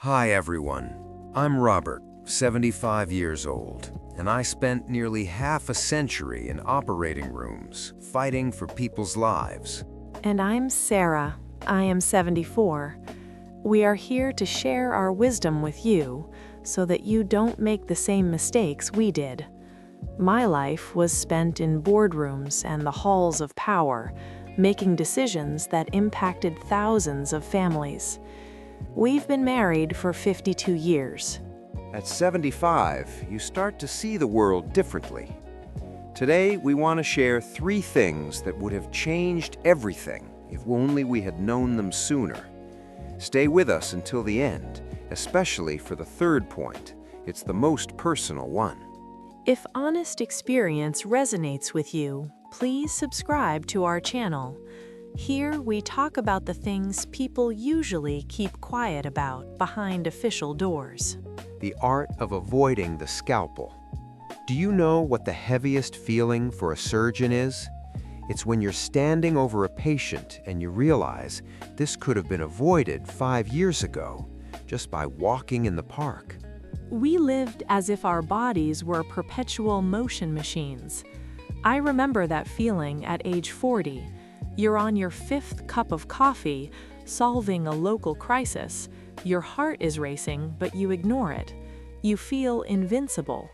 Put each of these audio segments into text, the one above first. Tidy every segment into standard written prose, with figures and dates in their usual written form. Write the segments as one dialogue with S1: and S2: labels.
S1: Hi everyone, I'm Robert, 75 years old, and I spent nearly half a century in operating rooms, fighting for people's lives.
S2: And I'm Sarah. I am 74. We are here to share our wisdom with you so that you don't make the same mistakes we did. My life was spent in boardrooms and the halls of power, making decisions that impacted thousands of families. We've been married for 52 years.
S3: At 75, you start to see the world differently. Today, we want to share 3 things that would have changed everything if only we had known them sooner. Stay with us until the end, especially for the third point. It's the most personal one.
S2: If honest experience resonates with you, please subscribe to our channel. Here we talk about the things people usually keep quiet about behind official doors.
S3: The art of avoiding the scalpel. Do you know what the heaviest feeling for a surgeon is? It's when you're standing over a patient and you realize this could have been avoided 5 years ago just by walking in the park.
S2: We lived as if our bodies were perpetual motion machines. I remember that feeling at age 40. You're on your 5th cup of coffee, solving a local crisis. Your heart is racing, but you ignore it. You feel invincible.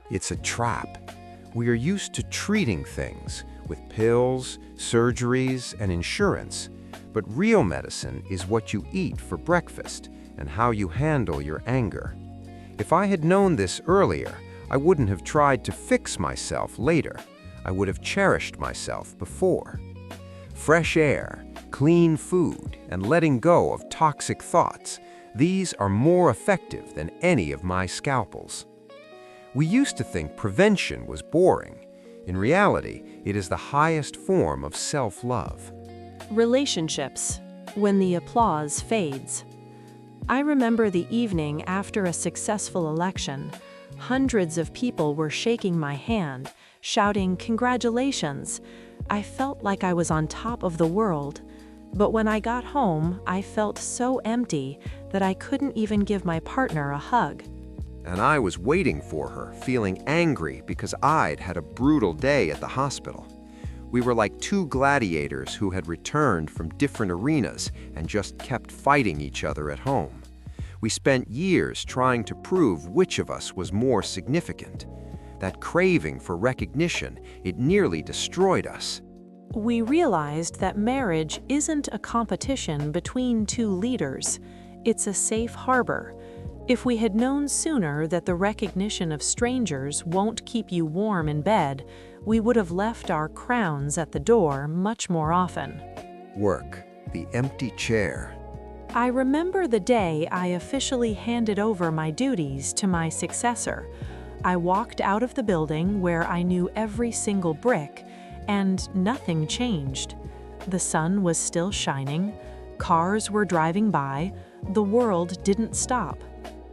S3: It's a trap. We are used to treating things with pills, surgeries, and insurance. But real medicine is what you eat for breakfast and how you handle your anger. If I had known this earlier, I wouldn't have tried to fix myself later. I would have cherished myself before. Fresh air, clean food, and letting go of toxic thoughts, these are more effective than any of my scalpels. We used to think prevention was boring. In reality, it is the highest form of self-love.
S2: Relationships, when the applause fades. I remember the evening after a successful election. Hundreds of people were shaking my hand, shouting, "Congratulations!" I felt like I was on top of the world. But when I got home, I felt so empty that I couldn't even give my partner a hug.
S3: And I was waiting for her, feeling angry because I'd had a brutal day at the hospital. We were like 2 gladiators who had returned from different arenas and just kept fighting each other at home. We spent years trying to prove which of us was more significant. That craving for recognition, it nearly destroyed us.
S2: We realized that marriage isn't a competition between 2 leaders. It's a safe harbor. If we had known sooner that the recognition of strangers won't keep you warm in bed, we would have left our crowns at the door much more often.
S3: Work, the empty chair.
S2: I remember the day I officially handed over my duties to my successor. I walked out of the building where I knew every single brick, and nothing changed. The sun was still shining, cars were driving by, the world didn't stop.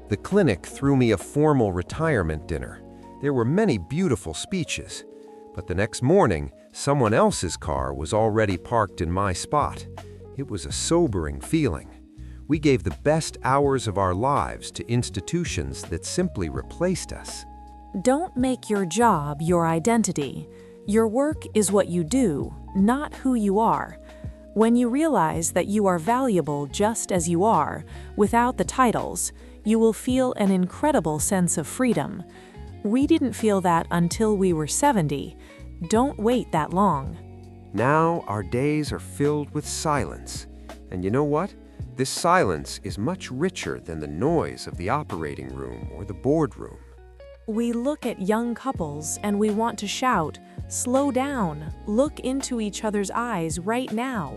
S3: The clinic threw me a formal retirement dinner. There were many beautiful speeches, but the next morning, someone else's car was already parked in my spot. It was a sobering feeling. We gave the best hours of our lives to institutions that simply replaced us.
S2: Don't make your job your identity. Your work is what you do, not who you are. When you realize that you are valuable just as you are, without the titles, you will feel an incredible sense of freedom. We didn't feel that until we were 70. Don't wait that long.
S3: Now our days are filled with silence. And you know what? This silence is much richer than the noise of the operating room or the boardroom.
S2: We look at young couples and we want to shout, "Slow down, look into each other's eyes right now."